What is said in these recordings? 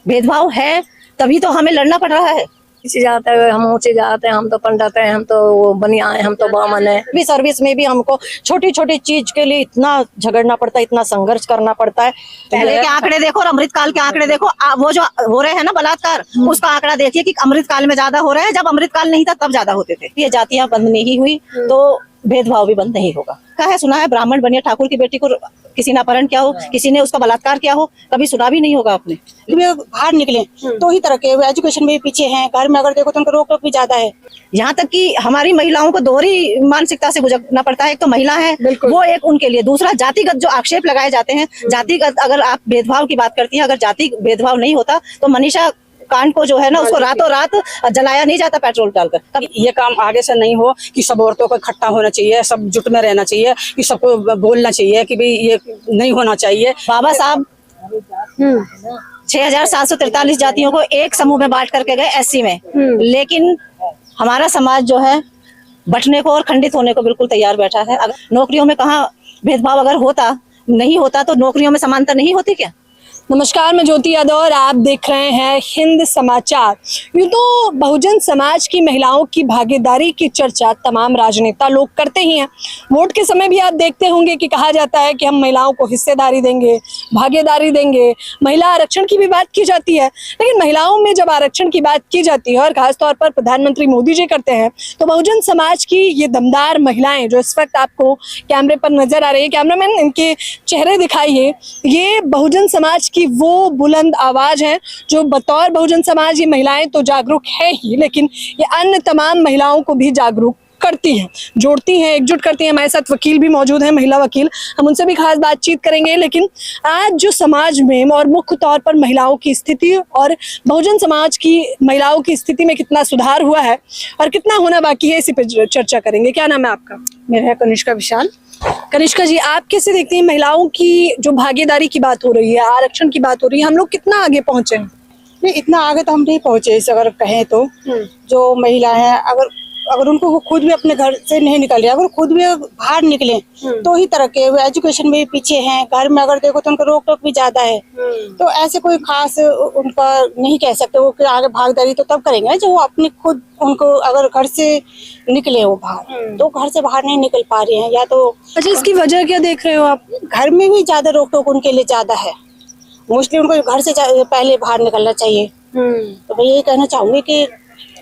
भेदभाव है तभी तो हमें लड़ना पड़ रहा है। नीचे जाते हैं हम, ऊंचे जाते हैं हम, तो पंडित हैं हम, तो बनिया हैं हम, तो ब्राह्मण है। भी सर्विस में भी हमको छोटी छोटी चीज के लिए इतना झगड़ना पड़ता है, इतना संघर्ष करना पड़ता है। पहले के आंकड़े देखो और अमृतकाल के आंकड़े देखो, वो जो हो रहे हैं ना बलात्कार, उसका आंकड़ा देखिए कि अमृतकाल में ज्यादा हो रहे हैं, जब अमृतकाल नहीं था तब ज्यादा होते थे। ये जातियां बंद नहीं हुई तो भेदभाव भी बंद नहीं होगा। कहा है, सुना है ब्राह्मण बनिया ठाकुर की बेटी को किसी ने अपहरण किया हो, किसी ने उसका बलात्कार किया हो, कभी सुना भी नहीं होगा आपने। बाहर निकले तो ही तरह के एजुकेशन में भी पीछे हैं, घर में अगर देखो तो उनका रोक टोक भी ज्यादा है। यहाँ तक कि हमारी महिलाओं को दोहरी मानसिकता से गुजरना पड़ता है। एक तो महिला है वो एक उनके लिए, दूसरा जातिगत जो आक्षेप लगाए जाते हैं, जातिगत अगर आप भेदभाव की बात करती हैं, अगर जाति भेदभाव नहीं होता तो मनीषा कांड को जो है ना उसको रातों रात जलाया नहीं जाता पेट्रोल डालकर। ये काम आगे से नहीं हो कि सब औरतों को इकट्ठा होना चाहिए, सब जुट में रहना चाहिए, कि सबको बोलना चाहिए कि भाई ये नहीं होना चाहिए। बाबा साहब 6743 जातियों को एक समूह में बांट करके गए एससी में, लेकिन हमारा समाज जो है बंटने को और खंडित होने को बिल्कुल तैयार बैठा है। अगर नौकरियों में कहाँ भेदभाव अगर होता नहीं होता तो नौकरियों में समानता नहीं होती क्या? नमस्कार, मैं ज्योति यादव और आप देख रहे हैं हिंद समाचार। यूँ तो बहुजन समाज की महिलाओं की भागीदारी की चर्चा तमाम राजनेता लोग करते ही हैं। वोट के समय भी आप देखते होंगे कि कहा जाता है कि हम महिलाओं को हिस्सेदारी देंगे, भागीदारी देंगे, महिला आरक्षण की भी बात की जाती है। लेकिन महिलाओं में जब आरक्षण की बात की जाती है और खासतौर पर प्रधानमंत्री मोदी जी करते हैं, तो बहुजन समाज की ये दमदार महिलाएं जो इस वक्त आपको कैमरे पर नजर आ रही है, कैमरामैन इनके चेहरे दिखाइए, ये बहुजन समाज कि वो बुलंद आवाज है जो बतौर बहुजन समाज ये महिलाएं तो जागरूक है ही, लेकिन ये अन्य तमाम महिलाओं को भी जागरूक करती हैं, जोड़ती हैं, एकजुट करती हैं। हमारे साथ वकील भी मौजूद हैं, महिला वकील, हम उनसे भी खास बातचीत करेंगे। लेकिन आज जो समाज में और मुख्य तौर पर महिलाओं की स्थिति और बहुजन समाज की महिलाओं की स्थिति में कितना सुधार हुआ है और कितना होना बाकी है, इसी पे चर्चा करेंगे। क्या नाम है आपका? मेरा है कनिष्का विशाल। कनिष्का जी, आप कैसे देखते हैं महिलाओं की जो भागीदारी की बात हो रही है, आरक्षण की बात हो रही है, हम लोग कितना आगे पहुंचे हैं? नहीं, इतना आगे तो हम नहीं पहुंचे इसे अगर कहें तो। जो महिला है अगर उनको खुद भी अपने घर से नहीं निकल रहे, अगर खुद भी बाहर निकले तो ही तरह के एजुकेशन में भी पीछे हैं, घर में अगर देखो तो उनका रोक टोक भी ज्यादा है। तो ऐसे कोई खास उनका नहीं कह सकते वो कि आगे भागीदारी तो तब करेंगे जो वो अपनी खुद उनको अगर घर से निकले वो बाहर, तो घर से बाहर नहीं निकल पा रहे हैं। या तो अच्छा, इसकी वजह क्या देख रहे हो आप? घर में भी ज्यादा रोक टोक उनके लिए ज्यादा है, मोस्टली उनको घर से पहले बाहर निकलना चाहिए। तो मैं यही कहना चाहूंगी कि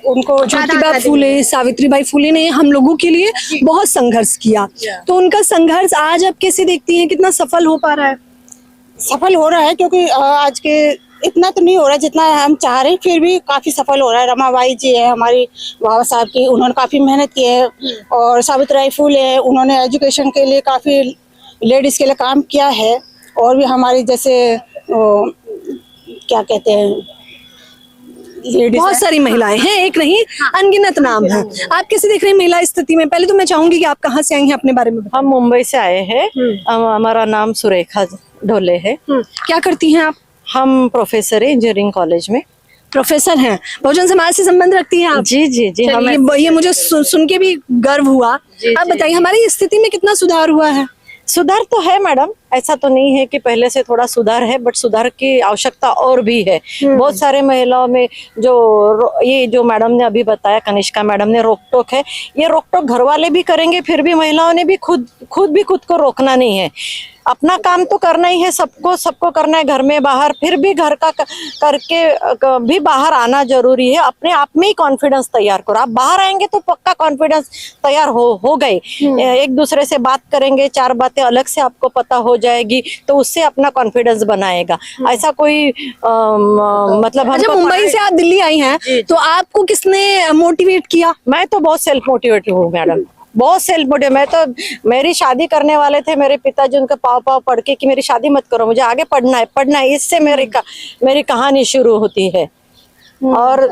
उनको ज्योतिबा फूले, सावित्रीबाई फूले ने हम लोगों के लिए बहुत संघर्ष किया, तो उनका संघर्ष आज आप कैसे देखती हैं, कितना सफल हो पा रहा है? सफल हो रहा है क्योंकि आज के इतना तो नहीं हो रहा है जितना हम चाह रहे हैं, फिर भी काफी सफल हो रहा है। रमाबाई जी है हमारी, बाबा साहब की, उन्होंने काफी मेहनत की है, और सावित्रीबाई फूले है, उन्होंने एजुकेशन के लिए काफी लेडीज के लिए काम किया है। और भी हमारी जैसे क्या कहते हैं, बहुत सारी महिलाएं हैं, एक नहीं अनगिनत नाम है। आप कैसे देख रहे हैं महिला स्थिति में? पहले तो मैं चाहूंगी कि आप कहाँ से आई हैं, अपने बारे में बताएं। हम मुंबई से आए हैं, हमारा नाम सुरेखा ढोले है। क्या करती हैं आप? हम प्रोफेसर है इंजीनियरिंग कॉलेज में। प्रोफेसर हैं, बहुजन समाज से संबंध रखती हैं आप? जी जी जी, ये मुझे सुन के भी गर्व हुआ। आप बताइए हमारी स्थिति में कितना सुधार हुआ है? सुधार तो है मैडम, ऐसा तो नहीं है कि पहले से थोड़ा सुधार है, बट सुधार की आवश्यकता और भी है। बहुत सारे महिलाओं में ये जो मैडम ने अभी बताया, कनिष्का मैडम ने, रोक टोक है, ये रोक टोक घर वाले भी करेंगे, फिर भी महिलाओं ने भी खुद को रोकना नहीं है। अपना काम तो करना ही है, सबको करना है, घर में बाहर, फिर भी घर का करके भी बाहर आना जरूरी है। अपने आप में ही कॉन्फिडेंस तैयार करो, आप बाहर आएंगे तो पक्का कॉन्फिडेंस तैयार हो गए। एक दूसरे से बात करेंगे, 4 बातें अलग से आपको पता हो जाएगी, तो उससे अपना कॉन्फिडेंस बनाएगा। ऐसा कोई मतलब अच्छा, मुंबई से आप दिल्ली आई हैं, तो आपको किसने मोटिवेट किया? मैं तो बहुत सेल्फ मोटिवेट हूँ मैडम, बहुत सेल्फ मोटिवेट। मैं तो, मेरी शादी करने वाले थे मेरे पिताजी, उनका पाव पढ़ के कि मेरी शादी मत करो, मुझे आगे पढ़ना है, इससे मेरी कहानी शुरू होती है। और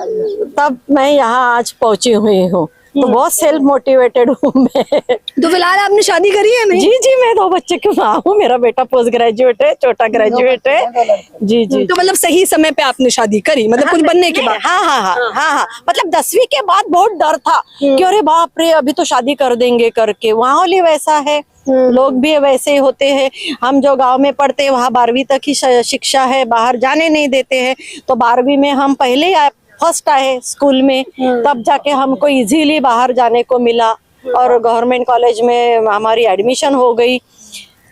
तब मैं यहाँ आज पहुंची हुई हूँ। तो बहुत सेल्फ मोटिवेटेड हूँ मैं। तो फिलहाल आपने शादी करी है नहीं? जी जी, मैं 2 बच्चे की माँ हूँ। मेरा बेटा पोस्ट ग्रेजुएट है, छोटा ग्रेजुएट है। जी जी। तो मतलब सही समय पे आपने शादी करी, मतलब कुछ बनने के बाद? हाँ, मतलब 10वीं के बाद बहुत डर था कि अरे बाप रे अभी तो शादी कर देंगे करके। वहाँ ही वैसा है, लोग भी वैसे ही होते हैं। हम जो गांव में पढ़ते हैं वहाँ 12वीं तक ही शिक्षा है, बाहर जाने नहीं देते हैं। तो 12वीं में हम पहले ही फर्स्ट आए स्कूल में, तब जाके हमको इजीली बाहर जाने को मिला और गवर्नमेंट कॉलेज में हमारी एडमिशन हो गई।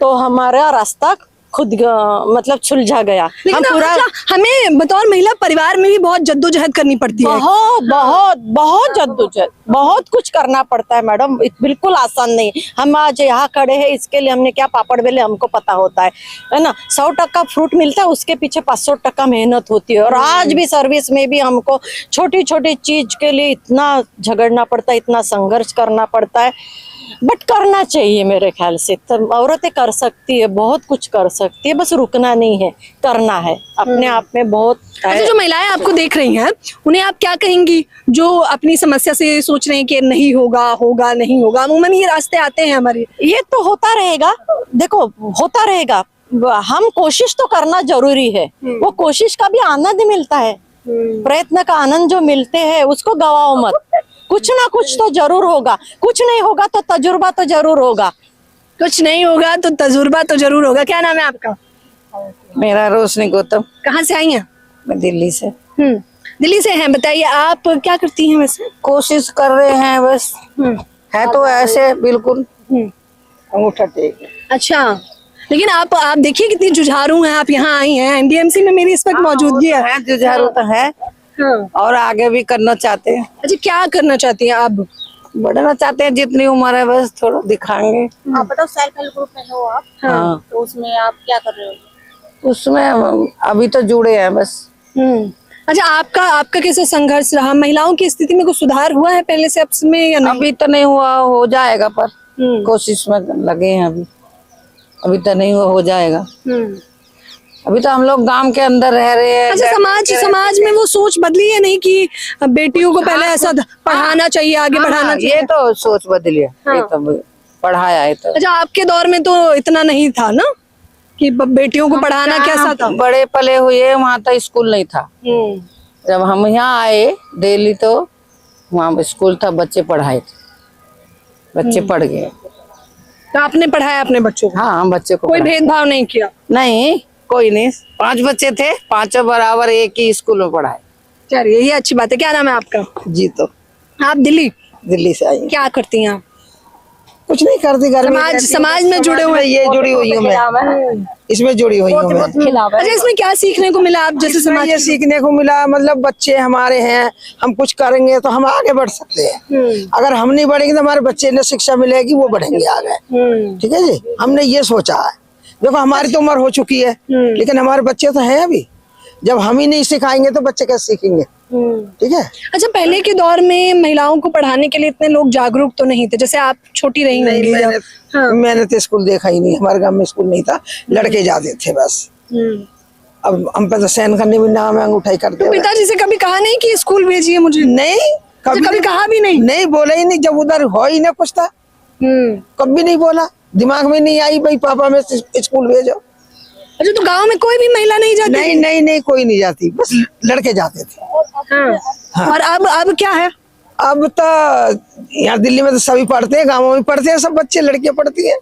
तो हमारा रास्ता खुद मतलब सुलझा गया। लेकिन हम पूरा हमें बतौर महिला परिवार में भी बहुत जद्दोजहद करनी पड़ती है। बहुत बहुत बहुत जद्दोजहद, बहुत कुछ करना पड़ता है मैडम, बिल्कुल आसान नहीं। हम आज यहाँ खड़े हैं इसके लिए हमने क्या पापड़ बेले हमको पता होता है ना। 100% फ्रूट मिलता है, उसके पीछे 500% मेहनत होती है। और आज भी सर्विस में भी हमको छोटी छोटी चीज के लिए इतना झगड़ना पड़ता है, इतना संघर्ष करना पड़ता है। बट करना चाहिए मेरे ख्याल से। तो औरतें कर सकती है, बहुत कुछ कर सकती है, बस रुकना नहीं है, करना है अपने आप में बहुत। अच्छा, जो महिलाएं आपको देख रही हैं उन्हें आप क्या कहेंगी जो अपनी समस्या से सोच रहे हैं कि नहीं होगा, होगा नहीं होगा? अमूमन ये रास्ते आते हैं हमारे। ये तो होता रहेगा, देखो होता रहेगा। हम कोशिश तो करना जरूरी है, वो कोशिश का भी आनंद मिलता है, प्रयत्न का आनंद जो मिलते हैं उसको गवाओ मत। कुछ ना कुछ तो जरूर होगा, कुछ नहीं होगा तो तजुर्बा तो जरूर होगा। कुछ नहीं होगा तो तजुर्बा तो जरूर होगा। क्या नाम है आपका? मेरा रोशनी गौतम। कहाँ से आई हैं? मैं दिल्ली से। दिल्ली से हैं। बताइए आप क्या करती हैं वैसे? कोशिश कर रहे हैं बस, है तो ऐसे बिल्कुल अंगूठा टेक। अच्छा, लेकिन आप देखिए कितनी जुझारू हैं। आप यहाँ आई हैं, एनडीएमसी में मेरी इस वक्त मौजूदगी है। जुझारू तो है और आगे भी करना चाहते हैं। अच्छा, क्या करना चाहती हैं आप? बढ़ना चाहते हैं, जितनी उम्र है बस थोड़ा दिखाएंगे। आप बताओ, सेल्फ हेल्प ग्रुप में हो आप? हाँ, तो उसमें आप क्या कर रहे हो? उसमें अभी तो जुड़े हैं बस। अच्छा, आपका कैसा संघर्ष रहा? महिलाओं की स्थिति में कुछ सुधार हुआ है पहले से अब में या नहीं? अभी तो नहीं हुआ, हो जाएगा पर कोशिश में लगे हैं। अभी तो नहीं हुआ, हो जाएगा। अभी तो हम लोग गांव के अंदर रह रहे हैं। अच्छा, समाज में वो सोच बदली है नहीं कि बेटियों को पहले ऐसा पढ़ाना चाहिए, आगे बढ़ाना चाहिए? ये तो सोच बदली है। ये तो पढ़ाया है तो। अच्छा, आपके दौर में तो इतना नहीं था ना कि बेटियों को पढ़ाना कैसा था? बड़े पले हुए, वहाँ तो स्कूल नहीं था। जब हम यहाँ आए दिल्ली तो वहाँ स्कूल था, बच्चे पढ़ाए थे, बच्चे पढ़ गए। तो आपने पढ़ाया अपने बच्चों को? हाँ, हम बच्चे को कोई भेदभाव नहीं किया? नहीं, कोई नहीं। 5 बच्चे थे, 5 बराबर एक ही स्कूल में पढ़ाए। चलिए, ये अच्छी बात है। क्या नाम है आपका? जी, तो आप दिल्ली से आई। क्या करती हैं आप? कुछ नहीं करती, घर में समाज में जुड़े हुए? ये जुड़ी हुई हूँ मैं, इसमें जुड़ी हुई हूँ मैं। अच्छा, इसमें क्या सीखने को मिला? आप जैसे समाज ये सीखने को मिला, मतलब बच्चे हमारे हैं, हम कुछ करेंगे तो हम आगे बढ़ सकते हैं। अगर हम नहीं बढ़ेंगे तो हमारे बच्चे ने शिक्षा मिलेगी, वो बढ़ेंगे आगे। ठीक है जी, हमने ये सोचा है। देखो, हमारी तो उम्र हो चुकी है, लेकिन हमारे बच्चे तो हैं अभी। जब हम ही नहीं सिखाएंगे तो बच्चे कैसे सीखेंगे? ठीक है। अच्छा, पहले के दौर में महिलाओं को पढ़ाने के लिए इतने लोग जागरूक तो नहीं थे, जैसे आप छोटी रही होंगी। मैंने तो स्कूल देखा ही नहीं, हमारे गांव में स्कूल नहीं था, लड़के जाते थे बस। अब हम पे तो सहन करने भी नाम है, अंगूठाई करते। तो पिताजी से कभी कहा नहीं कि स्कूल भेजिए मुझे? नहीं, कभी कहा भी नहीं? नहीं, बोला ही नहीं। जब उधर हो ही ना कुछ था, कभी नहीं बोला, दिमाग में नहीं आई भाई पापा में स्कूल भेजो। अच्छा, तो गांव में कोई भी महिला नहीं जाती? नहीं, कोई नहीं जाती, बस लड़के जाते थे। हाँ। और अब क्या है? अब तो यहाँ दिल्ली में तो सभी पढ़ते हैं, गाँवों में पढ़ते हैं सब बच्चे, लड़कियां पढ़ती हैं।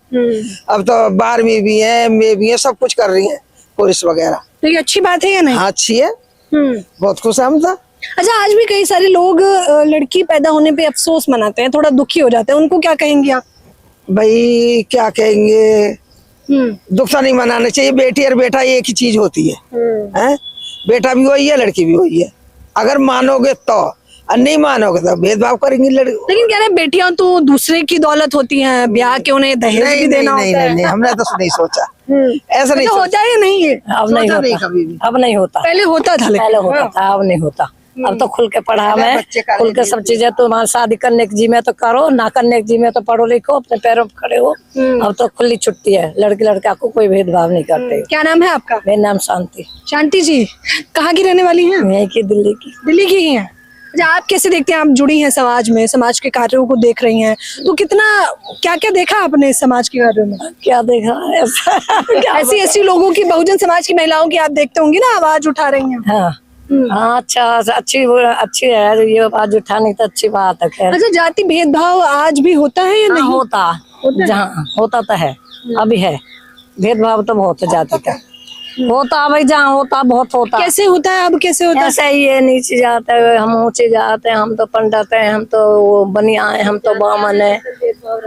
अब तो 12वीं भी है, में भी है, सब कुछ कर रही है, कोर्स वगैरह। तो ये अच्छी बात है या नहीं? हाँ, अच्छी है, बहुत खुश है हम तो। अच्छा, आज भी कई सारे लोग लड़की पैदा होने पे अफसोस मनाते हैं, थोड़ा दुखी हो जाते हैं, उनको क्या कहेंगे आप? भाई क्या कहेंगे, दुख तो नहीं मनाना चाहिए। बेटी और बेटा एक ही चीज होती है, हैं? बेटा भी वही है, लड़की भी वही है। अगर मानोगे तो, और नहीं मानोगे तो भेदभाव करेंगे लड़की। लेकिन कह रहे हैं बेटियां तो दूसरे की दौलत होती हैं, ब्याह के उन्हें दहेज भी देना होता है। नहीं, हमने तो नहीं सोचा ऐसा। नहीं होता है या नहीं है? अब नहीं होता, कभी भी। अब नहीं होता। पहले होता था, पहले होता था, अब नहीं होता। अब तो खुल के पढ़ा मैं, खुल के सब चीजें। तो शादी करने की जी में तो करो, ना करने की जी में तो पढ़ो लिखो, अपने पैरों पर खड़े हो। अब तो खुली छुट्टी है, लड़की लड़का को कोई भेदभाव नहीं करते। क्या नाम है आपका? मेरा नाम शांति। शांति जी, कहाँ की रहने वाली हैं? यहीं की, दिल्ली की। दिल्ली की ही हैं। अच्छा, आप कैसे देखते हैं? आप जुड़ी हैं समाज में, समाज के कार्यों को देख रही हैं, तो कितना क्या क्या देखा आपने समाज के कार्यों में? क्या देखा है ऐसा ऐसी ऐसी लोगों की, बहुजन समाज की महिलाओं की आप देखते होंगे ना, आवाज उठा रही हैं। हाँ हाँ, अच्छा अच्छी है ये आवाज उठाने तो अच्छी बात है। खैर अच्छा, जाति भेदभाव आज भी होता है या हाँ, नहीं? होता जहाँ होता तो है, अभी है भेदभाव तो बहुत है जाति का, होता भाई जहाँ होता बहुत होता। कैसे होता है? अब कैसे होता है? ऐसे ही ये नीचे जाते हैं, हम ऊंचे जाते हैं, हम तो पंडित हैं, हम तो वो बनिया हैं, हम तो बामन है,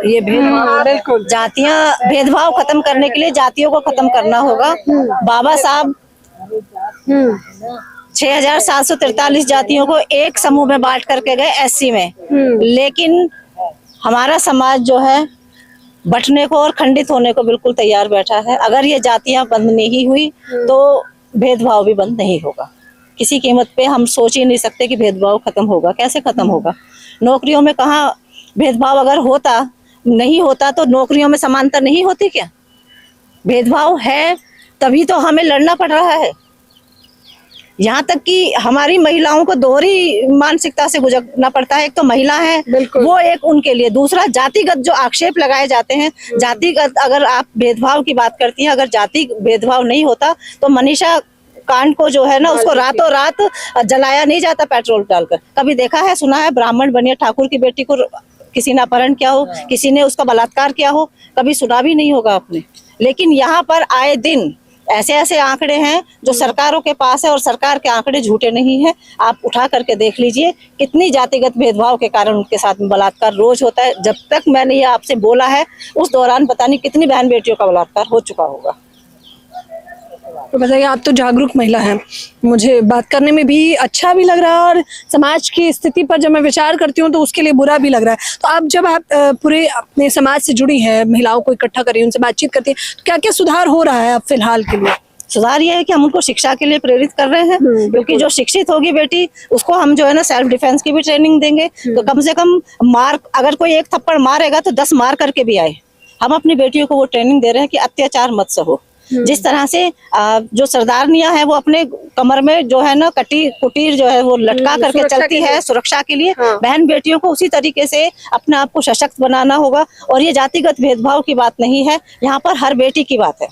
ये भेदभाव। बिल्कुल। जातियां भेदभाव खत्म करने के लिए जातियों को खत्म करना होगा। बाबा साहब 6743 जातियों को एक समूह में बांट करके गए एससी में, लेकिन हमारा समाज जो है बंटने को और खंडित होने को बिल्कुल तैयार बैठा है। अगर ये जातियां बंद नहीं हुई तो भेदभाव भी बंद नहीं होगा। किसी कीमत पे हम सोच ही नहीं सकते कि भेदभाव खत्म होगा। कैसे खत्म होगा? नौकरियों में कहाँ भेदभाव अगर होता नहीं होता तो नौकरियों में समानता नहीं होती क्या? भेदभाव है तभी तो हमें लड़ना पड़ रहा है। यहाँ तक कि हमारी महिलाओं को दोहरी मानसिकता से गुजरना पड़ता है। एक तो महिला है वो एक उनके लिए, दूसरा जातिगत जो आक्षेप लगाए जाते हैं, जातिगत अगर आप भेदभाव की बात करती हैं, अगर जाति भेदभाव नहीं होता तो मनीषा कांड को जो है ना उसको रातों रात जलाया नहीं जाता पेट्रोल डालकर। कभी देखा है, सुना है ब्राह्मण बनिया ठाकुर की बेटी को किसी ने अपहरण किया हो, किसी ने उसका बलात्कार किया हो? कभी सुना भी नहीं होगा आपने। लेकिन यहाँ पर आए दिन ऐसे ऐसे आंकड़े हैं जो सरकारों के पास है और सरकार के आंकड़े झूठे नहीं हैं। आप उठा करके देख लीजिए कितनी जातिगत भेदभाव के कारण उनके साथ में बलात्कार रोज होता है। जब तक मैंने ये आपसे बोला है उस दौरान पता नहीं कितनी बहन बेटियों का बलात्कार हो चुका होगा। तो बताइए, आप तो जागरूक महिला हैं, मुझे बात करने में भी अच्छा भी लग रहा है और समाज की स्थिति पर जब मैं विचार करती हूँ तो उसके लिए बुरा भी लग रहा है। तो आप जब आप पूरे अपने समाज से जुड़ी हैं, महिलाओं को इकट्ठा करी, उनसे बातचीत करती हैं, तो क्या क्या सुधार हो रहा है अब फिलहाल के लिए? सुधार ये है कि हम उनको शिक्षा के लिए प्रेरित कर रहे हैं, क्योंकि जो शिक्षित होगी बेटी उसको हम जो है ना सेल्फ डिफेंस की भी ट्रेनिंग देंगे। तो कम से कम मार, अगर कोई एक थप्पड़ मारेगा तो 10 मार करके भी आए। हम अपनी बेटियों को वो ट्रेनिंग दे रहे हैं कि अत्याचार मत सहो। जिस तरह से जो सरदारनियां है वो अपने कमर में जो है ना कुटीर जो है वो लटका करके चलती है सुरक्षा के लिए, बहन बेटियों को उसी तरीके से अपने आप को सशक्त बनाना होगा। और ये जातिगत भेदभाव की बात नहीं है, यहाँ पर हर बेटी की बात है।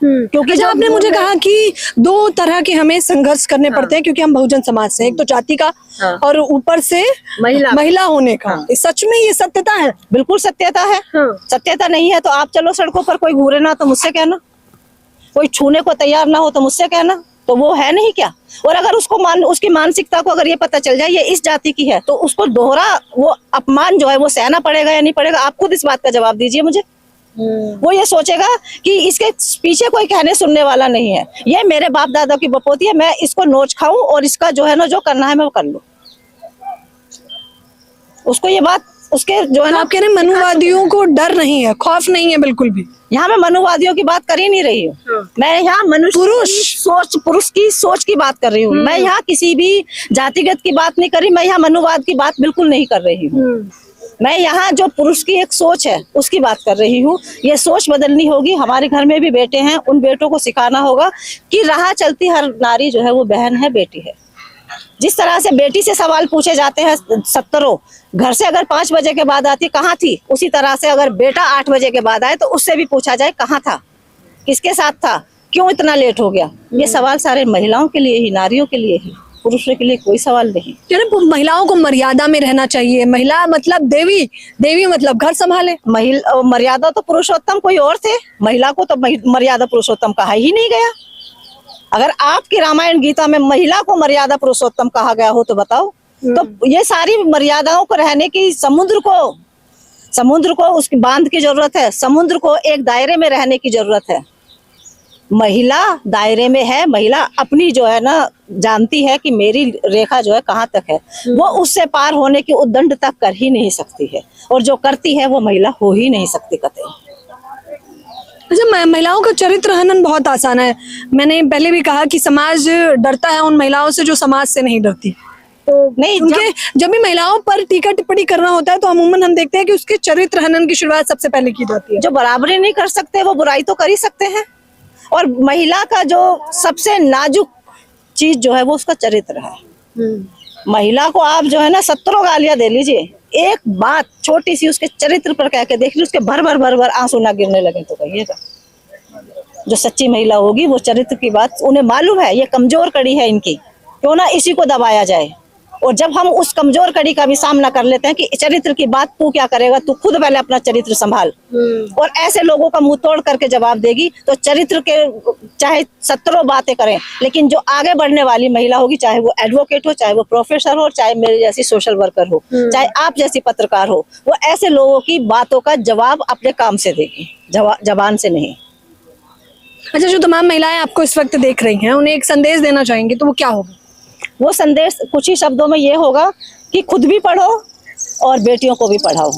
क्योंकि जब आपने मुझे कहा कि 2 तरह के हमें संघर्ष करने पड़ते हैं, क्योंकि हम बहुजन समाज से, एक तो जाति का और ऊपर से महिला होने का। सच में ये सत्यता है? बिल्कुल सत्यता है। सत्यता नहीं है तो आप चलो सड़कों पर, कोई घूरे ना तो मुझसे कहना, कोई छूने को तैयार ना हो तो मुझसे कहना, तो वो है नहीं क्या? और अगर उसको उसकी मानसिकता को अगर ये पता चल जाए ये इस जाति की है तो उसको दोहरा वो अपमान जो है वो सहना पड़ेगा या नहीं पड़ेगा? आप खुद इस बात का जवाब दीजिए मुझे। वो ये सोचेगा कि इसके पीछे कोई कहने सुनने वाला नहीं है, ये मेरे बाप दादा की बपोती है, मैं इसको नोच खाऊं और इसका जो है ना जो करना है मैं वो कर लूं। उसको ये बात उसके जो है ना, आप कह रहे हैं मनुवादियों को डर नहीं है, खौफ नहीं है बिल्कुल भी? यहाँ मैं मनुवादियों की बात कर ही नहीं रही हूँ। मैं यहाँ पुरुष की सोच की बात कर रही हूँ। मैं यहाँ किसी भी जातिगत की बात नहीं कर रही, मैं यहाँ मनुवाद की बात बिल्कुल नहीं कर रही हूँ। मैं यहाँ जो पुरुष की एक सोच है उसकी बात कर रही हूँ। ये सोच बदलनी होगी। हमारे घर में भी बेटे हैं, उन बेटों को सिखाना होगा कि राह चलती हर नारी जो है वो बहन है, बेटी है। जिस तरह से बेटी से सवाल पूछे जाते हैं 70, घर से अगर 5 बजे के बाद आती कहाँ थी, उसी तरह से अगर बेटा 8 बजे के बाद आए तो उससे भी पूछा जाए कहाँ था, किसके साथ था, क्यों इतना लेट हो गया। ये सवाल सारे महिलाओं के लिए ही, नारियों के लिए ही, पुरुषों के लिए कोई सवाल नहीं। महिलाओं को मर्यादा में रहना चाहिए। महिला मतलब देवी, देवी मतलब घर संभाले। मर्यादा तो पुरुषोत्तम कोई और थे, महिला को तो मर्यादा पुरुषोत्तम कहा ही नहीं गया। अगर आपकी रामायण गीता में महिला को मर्यादा पुरुषोत्तम कहा गया हो तो बताओ। तो ये सारी मर्यादाओं को रहने की, समुद्र को उसकी बांध की जरूरत है, समुद्र को एक दायरे में रहने की जरूरत है। महिला दायरे में है, महिला अपनी जो है ना जानती है कि मेरी रेखा जो है कहाँ तक है, वो उससे पार होने की उद्दंड तक कर ही नहीं सकती है, और जो करती है वो महिला हो ही नहीं सकती कतई। अच्छा, महिलाओं का चरित्र हनन बहुत आसान है। मैंने पहले भी कहा कि समाज डरता है उन महिलाओं से जो समाज से नहीं डरती। तो नहीं, उनके जब भी महिलाओं पर टीका टिप्पणी करना होता है तो अमूमन हम देखते हैं कि उसके चरित्र हनन की शुरुआत सबसे पहले की जाती है। जो बराबरी नहीं कर सकते वो बुराई तो कर ही सकते हैं। और महिला का जो सबसे नाजुक चीज जो है वो उसका चरित्र है। महिला को आप जो है ना 70 गालियां दे लीजिए, एक बात छोटी सी उसके चरित्र पर कह के देख लीजिए, उसके भर भर भर भर आंसू ना गिरने लगे तो कहिएगा। जो सच्ची महिला होगी वो चरित्र की बात, उन्हें मालूम है ये कमजोर कड़ी है इनकी, क्यों ना इसी को दबाया जाए। और जब हम उस कमजोर कड़ी का भी सामना कर लेते हैं कि चरित्र की बात तू क्या करेगा, तू खुद पहले अपना चरित्र संभाल, और ऐसे लोगों का मुंह तोड़ करके जवाब देगी तो चरित्र के चाहे 70 बातें करें, लेकिन जो आगे बढ़ने वाली महिला होगी, चाहे वो एडवोकेट हो, चाहे वो प्रोफेसर हो, चाहे मेरे जैसी सोशल वर्कर हो, चाहे आप जैसी पत्रकार हो, वो ऐसे लोगों की बातों का जवाब अपने काम से देगी, जबान से नहीं। अच्छा, जो तमाम महिलाएं आपको इस वक्त देख रही हैं, उन्हें एक संदेश देना चाहेंगे तो वो क्या होगा? वो संदेश कुछ ही शब्दों में ये होगा कि खुद भी पढ़ो और बेटियों को भी पढ़ाओ।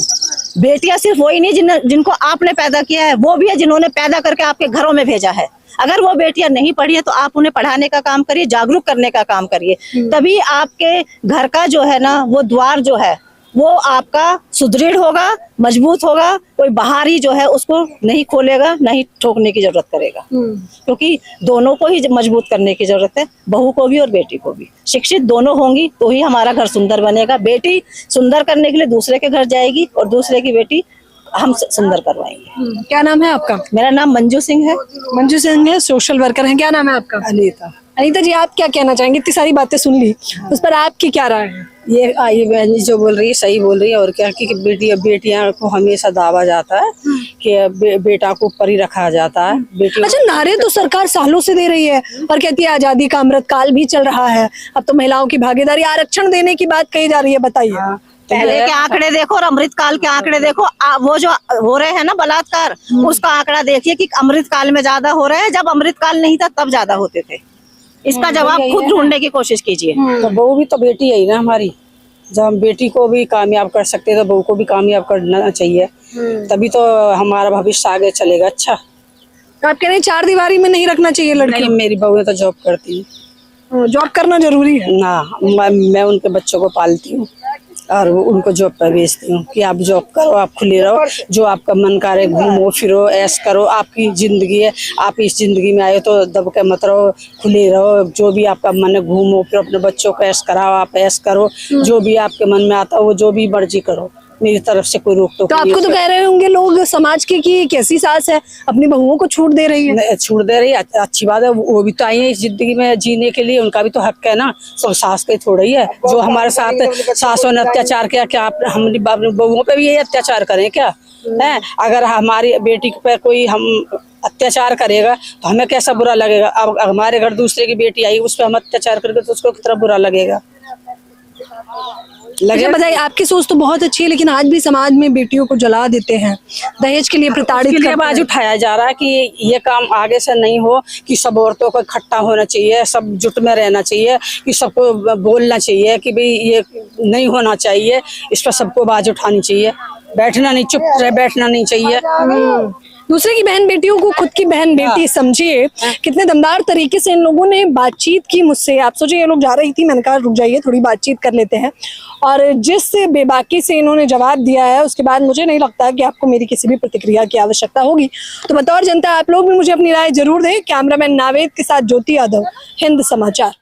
बेटियां सिर्फ वही नहीं जिनको आपने पैदा किया है, वो भी है जिन्होंने पैदा करके आपके घरों में भेजा है। अगर वो बेटियां नहीं पढ़ी है तो आप उन्हें पढ़ाने का काम करिए, जागरूक करने का काम करिए, तभी आपके घर का जो है ना वो द्वार जो है वो आपका सुदृढ़ होगा, मजबूत होगा। कोई बाहरी जो है उसको नहीं खोलेगा, नहीं ठोकने की जरूरत करेगा, क्योंकि दोनों को ही मजबूत करने की जरूरत है, बहू को भी और बेटी को भी। शिक्षित दोनों होंगी तो ही हमारा घर सुंदर बनेगा। बेटी सुंदर करने के लिए दूसरे के घर जाएगी और दूसरे की बेटी हम सुंदर करवाएंगे। क्या नाम है आपका? मेरा नाम मंजू सिंह है। मंजू सिंह है, सोशल वर्कर हैं। क्या नाम है आपका? अनीता। अनीता जी, आप क्या कहना चाहेंगे? इतनी सारी बातें सुन ली, उस पर आपकी क्या राय है? ये बहन जी जो बोल रही है सही बोल रही है, और क्या कि बेटियां को हमेशा दावा जाता है कि बेटा को ऊपर ही रखा जाता है। बेटी अच्छा, नारे तो सरकार सालों से दे रही है और कहती है आजादी का अमृत काल भी चल रहा है, अब तो महिलाओं की भागीदारी, आरक्षण देने की बात कही जा रही है। बताइए। पहले के आंकड़े देखो और अमृतकाल के आंकड़े देखो। वो जो हो रहे हैं ना बलात्कार, उसका आंकड़ा देखिए कि अमृतकाल में ज्यादा हो रहे हैं, जब अमृतकाल नहीं था तब ज्यादा होते थे। इसका जवाब खुद ढूंढने की कोशिश कीजिए। तो बहू भी तो बेटी है ही ना हमारी। जब हम बेटी को भी कामयाब कर सकते हैं तो बहू को भी कामयाब करना चाहिए, तभी तो हमारा भविष्य आगे चलेगा। अच्छा, तो आप कह रहे हैं 4 दीवारी में नहीं रखना चाहिए लड़की? नहीं, मेरी बहू तो जॉब करती है जॉब करना जरूरी है ना। मैं उनके बच्चों को पालती हूँ और उनको जॉब पर भेजती हूँ कि आप जॉब करो, आप खुले रहो, जो आपका मन करे घूमो फिरो, ऐश करो। आपकी जिंदगी है, आप इस जिंदगी में आए तो दब के मत रहो, खुले रहो। जो भी आपका मन है घूमो फिरो, अपने बच्चों को ऐश कराओ, आप ऐश करो, जो भी आपके मन में आता है वो जो भी मर्जी करो। मेरी तरफ से कोई रोक तो आपको तो कह रहे होंगे लोग समाज के कि कैसी सास है, अपनी बहुओं को छूट दे रही है। छूट दे रही है, अच्छी बात है। वो भी तो आई है इस जिंदगी में जीने के लिए, उनका भी तो हक है ना। सब सास के थोड़ा ही है। जो हमारे साथ सासों ने अत्याचार किया, क्या हम बहुओं पे भी यही अत्याचार करें क्या है? अगर हमारी बेटी पर कोई हम अत्याचार करेगा तो हमें कैसा बुरा लगेगा। अब हमारे घर दूसरे की बेटी आई, उस पर हम अत्याचार करेंगे तो उसको कितना बुरा लगेगा। अच्छा बताइए, आपकी सोच तो बहुत अच्छी है, लेकिन आज भी समाज में बेटियों को जला देते हैं, दहेज के लिए प्रताड़ित करते हैं। आवाज उठाया जा रहा है कि ये काम आगे से नहीं हो, कि सब औरतों को इकट्ठा होना चाहिए, सब जुट में रहना चाहिए, कि सबको बोलना चाहिए कि भाई ये नहीं होना चाहिए। इस पर सबको आवाज उठानी चाहिए, बैठना नहीं, चुप रहे बैठना नहीं चाहिए। दूसरे की बहन बेटियों को खुद की बहन बेटी समझिए। कितने दमदार तरीके से इन लोगों ने बातचीत की मुझसे। आप सोचिए, ये लोग जा रही थी, मैंने कहा रुक जाइए थोड़ी बातचीत कर लेते हैं, और जिस बेबाकी से इन्होंने जवाब दिया है उसके बाद मुझे नहीं लगता कि आपको मेरी किसी भी प्रतिक्रिया की आवश्यकता होगी। तो बतौर जनता आप लोग भी मुझे अपनी राय जरूर दें। कैमरामैन नावेद के साथ ज्योति यादव, हिंद समाचार।